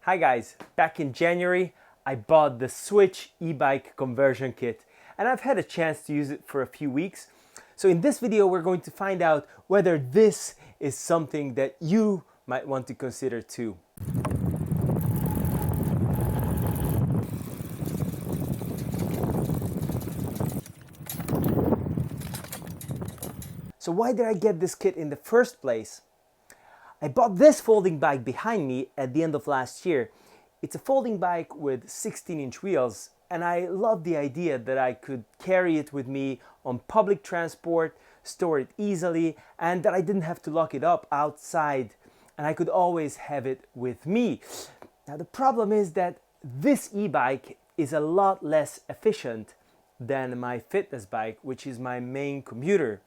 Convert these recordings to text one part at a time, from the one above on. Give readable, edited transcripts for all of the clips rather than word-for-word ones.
Hi guys, back in January I bought the Swytch e-bike conversion kit and I've had a chance to use it for a few weeks. So in this video we're going to find out whether this is something that you might want to consider too. So why did I get this kit in the first place? I bought this folding bike behind me at the end of last year. It's a folding bike with 16-inch wheels, and I love the idea that I could carry it with me on public transport, store it easily, and that I didn't have to lock it up outside, and I could always have it with me. Now the problem is that this e-bike is a lot less efficient than my fitness bike, which is my main commuter.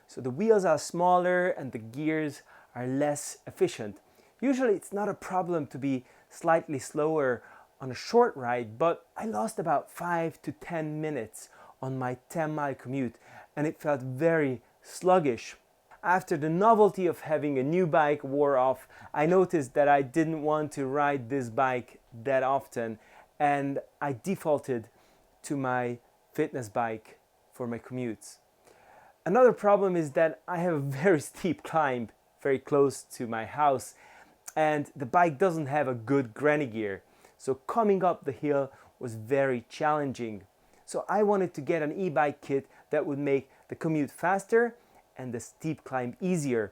So the wheels are smaller and the gears are less efficient. Usually it's not a problem to be slightly slower on a short ride, but I lost about 5 to 10 minutes on my 10-mile commute and it felt very sluggish. After the novelty of having a new bike wore off, I noticed that I didn't want to ride this bike that often and I defaulted to my fitness bike for my commutes. Another problem is that I have a very steep climb very close to my house and the bike doesn't have a good granny gear. So coming up the hill was very challenging. So I wanted to get an e-bike kit that would make the commute faster and the steep climb easier.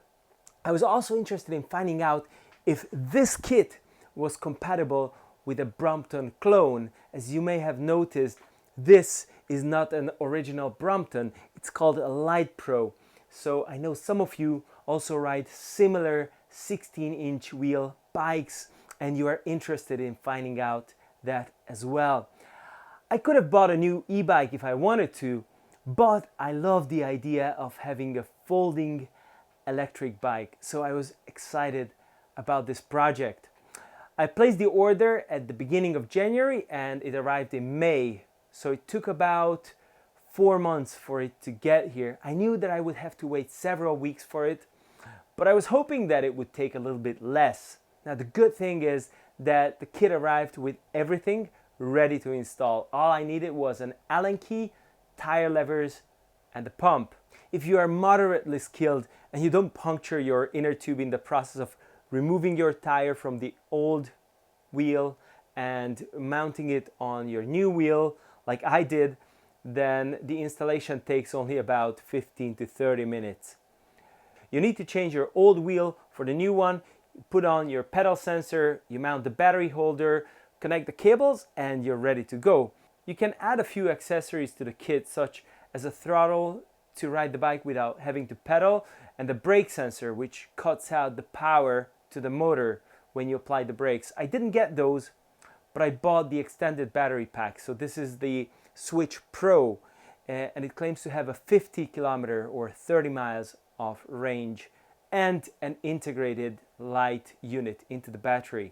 I was also interested in finding out if this kit was compatible with a Brompton clone. As you may have noticed, this is not an original Brompton, it's called a Litepro. So I know some of you also ride similar 16-inch wheel bikes and you are interested in finding out that as well. I could have bought a new e-bike if I wanted to, but I love the idea of having a folding electric bike, so I was excited about this project. I placed the order at the beginning of January and it arrived in May, so it took about 4 months for it to get here. I knew that I would have to wait several weeks for it, but I was hoping that it would take a little bit less. Now the good thing is that the kit arrived with everything ready to install. All I needed was an Allen key, tire levers, and a pump. If you are moderately skilled and you don't puncture your inner tube in the process of removing your tire from the old wheel and mounting it on your new wheel like I did, then the installation takes only about 15 to 30 minutes. You need to change your old wheel for the new one, put on your pedal sensor, you mount the battery holder, connect the cables, and you're ready to go. You can add a few accessories to the kit, such as a throttle to ride the bike without having to pedal, and the brake sensor, which cuts out the power to the motor when you apply the brakes. I didn't get those, but I bought the extended battery pack. So this is the Swytch Pro, and it claims to have a 50 kilometer or 30 miles of range and an integrated light unit into the battery.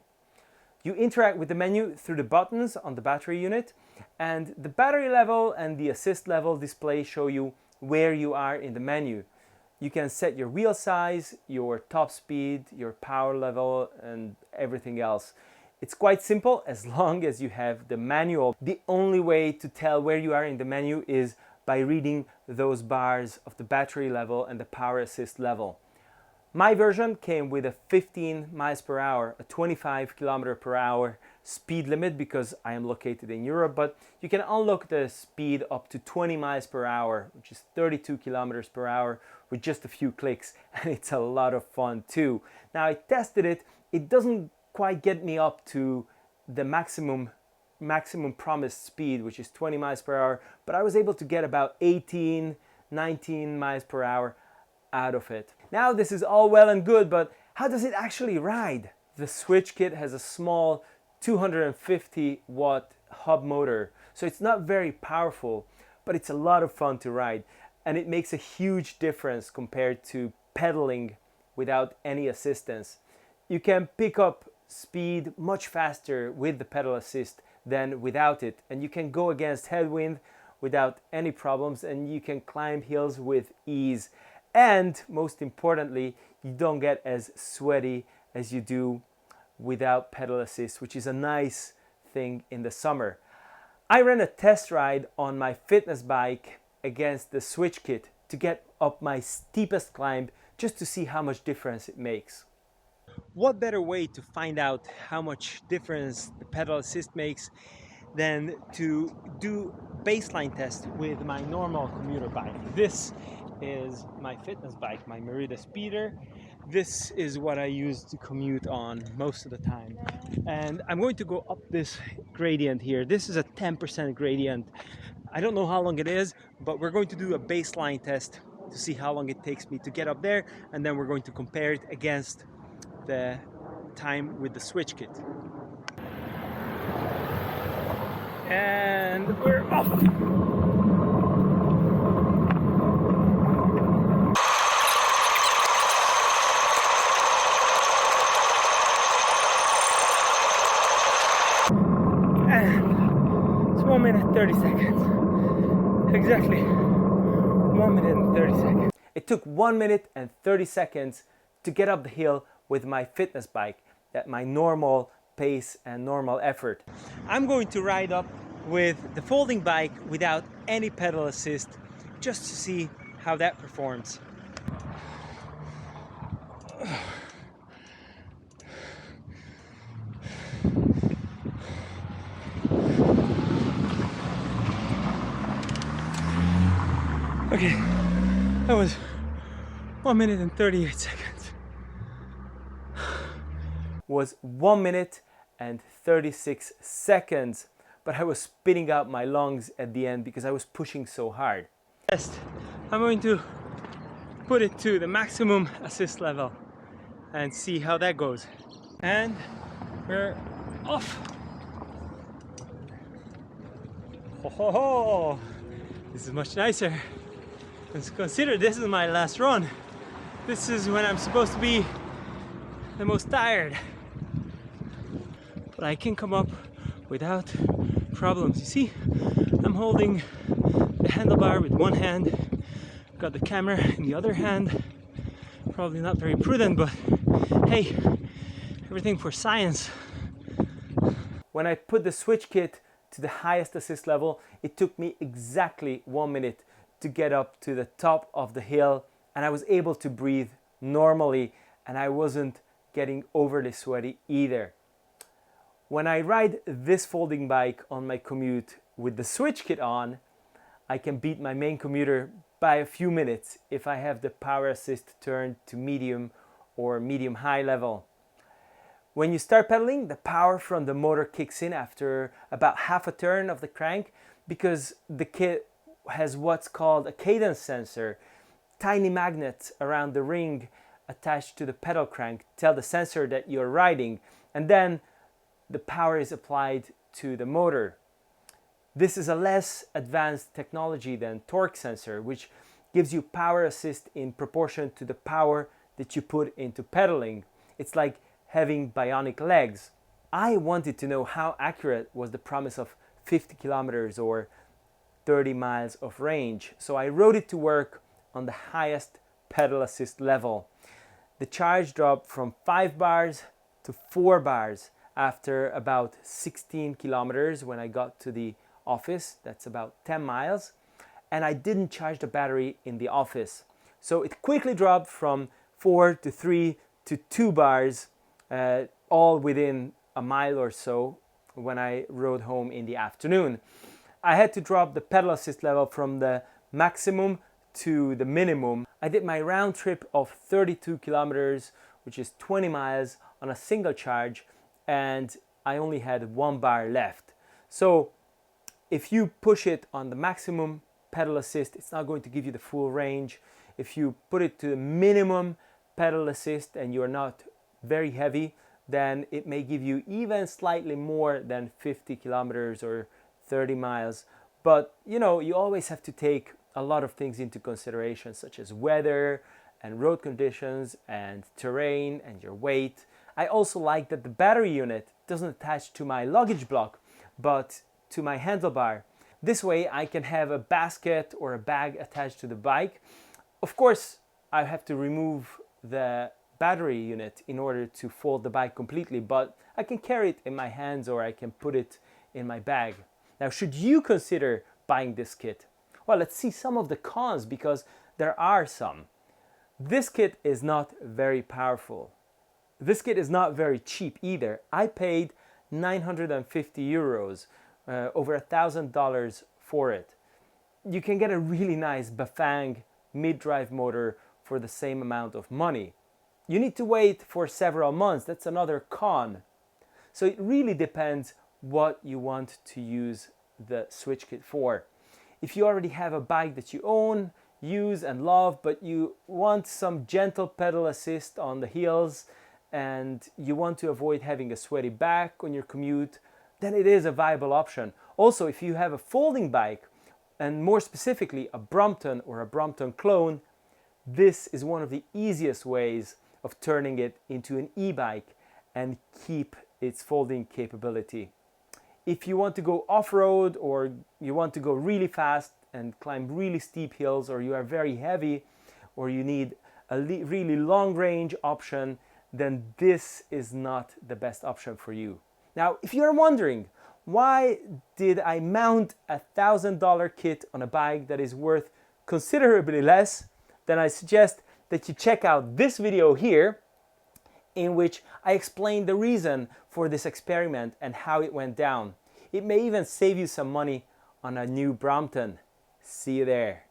You interact with the menu through the buttons on the battery unit, and the battery level and the assist level display show you where you are in the menu. You can set your wheel size, your top speed, your power level, and everything else. It's quite simple as long as you have the manual. The only way to tell where you are in the menu is by reading those bars of the battery level and the power assist level. My version came with a 15 miles per hour, a 25 kilometer per hour speed limit because I am located in Europe, but you can unlock the speed up to 20 miles per hour, which is 32 kilometers per hour with just a few clicks, and it's a lot of fun too. Now I tested it, it doesn't quite get me up to the maximum promised speed, which is 20 miles per hour, but I was able to get about 18, 19 miles per hour out of it. Now this is all well and good, but how does it actually ride? The Swytch kit has a small 250 watt hub motor, so it's not very powerful, but it's a lot of fun to ride, and it makes a huge difference compared to pedaling without any assistance. You can pick up speed much faster with the pedal assist than without it, and you can go against headwind without any problems, and you can climb hills with ease, and most importantly, you don't get as sweaty as you do without pedal assist, which is a nice thing in the summer. I ran a test ride on my fitness bike against the Swytch kit to get up my steepest climb just to see how much difference it makes. What better way to find out how much difference the pedal assist makes than to do baseline test with my normal commuter bike. This is my fitness bike, my Merida Speeder. This is what I use to commute on most of the time. And I'm going to go up this gradient here. This is a 10% gradient. I don't know how long it is, but we're going to do a baseline test to see how long it takes me to get up there, and then we're going to compare it against the time with the Swytch kit. And we're off! And it's 1 minute 30 seconds. Exactly 1 minute and 30 seconds. It took 1 minute and 30 seconds to get up the hill with my fitness bike at my normal pace and normal effort. I'm going to ride up with the folding bike without any pedal assist just to see how that performs. Okay, that was 1 minute and 38 seconds. Was 1 minute and 36 seconds, but I was spitting out my lungs at the end because I was pushing so hard. Next, I'm going to put it to the maximum assist level and see how that goes. And we're off. Ho ho ho! This is much nicer. Let's consider this is my last run. This is when I'm supposed to be the most tired. But I can come up without problems. You see, I'm holding the handlebar with one hand, got the camera in the other hand. Probably not very prudent, but hey, everything for science. When I put the Swytch kit to the highest assist level, it took me exactly 1 minute to get up to the top of the hill, and I was able to breathe normally, and I wasn't getting overly sweaty either. When I ride this folding bike on my commute with the Swytch kit on, I can beat my main commuter by a few minutes if I have the power assist turned to medium or medium high level. When you start pedaling, the power from the motor kicks in after about half a turn of the crank because the kit has what's called a cadence sensor. Tiny magnets around the ring attached to the pedal crank tell the sensor that you're riding, and then the power is applied to the motor. This is a less advanced technology than torque sensor, which gives you power assist in proportion to the power that you put into pedaling. It's like having bionic legs. I wanted to know how accurate was the promise of 50 kilometers or 30 miles of range, so I rode it to work on the highest pedal assist level. The charge dropped from 5 bars to 4 bars after about 16 kilometers when I got to the office. That's about 10 miles, and I didn't charge the battery in the office, so it quickly dropped from 4 to 3 to 2 bars, all within a mile or so when I rode home in the afternoon. I had to drop the pedal assist level from the maximum to the minimum. I did my round trip of 32 kilometers, which is 20 miles, on a single charge, and I only had 1 bar left. So if you push it on the maximum pedal assist, it's not going to give you the full range. If you put it to the minimum pedal assist and you're not very heavy, then it may give you even slightly more than 50 kilometers or 30 miles. But you know, you always have to take a lot of things into consideration, such as weather and road conditions and terrain and your weight. I also like that the battery unit doesn't attach to my luggage block, but to my handlebar. This way I can have a basket or a bag attached to the bike. Of course, I have to remove the battery unit in order to fold the bike completely, but I can carry it in my hands or I can put it in my bag. Now, should you consider buying this kit? Well, let's see some of the cons, because there are some. This kit is not very powerful. This kit is not very cheap either. I paid 950 euros, over $1,000 for it. You can get a really nice Bafang mid-drive motor for the same amount of money. You need to wait for several months. That's another con. So it really depends what you want to use the Swytch kit for. If you already have a bike that you own, use and love, but you want some gentle pedal assist on the heels and you want to avoid having a sweaty back on your commute, then it is a viable option. Also, if you have a folding bike, and more specifically a Brompton or a Brompton clone, this is one of the easiest ways of turning it into an e-bike and keep its folding capability. If you want to go off-road, or you want to go really fast and climb really steep hills, or you are very heavy, or you need a really long range option, then this is not the best option for you. Now, if you're wondering, why did I mount a $1,000 kit on a bike that is worth considerably less, then I suggest that you check out this video here, in which I explain the reason for this experiment and how it went down. It may even save you some money on a new Brompton. See you there.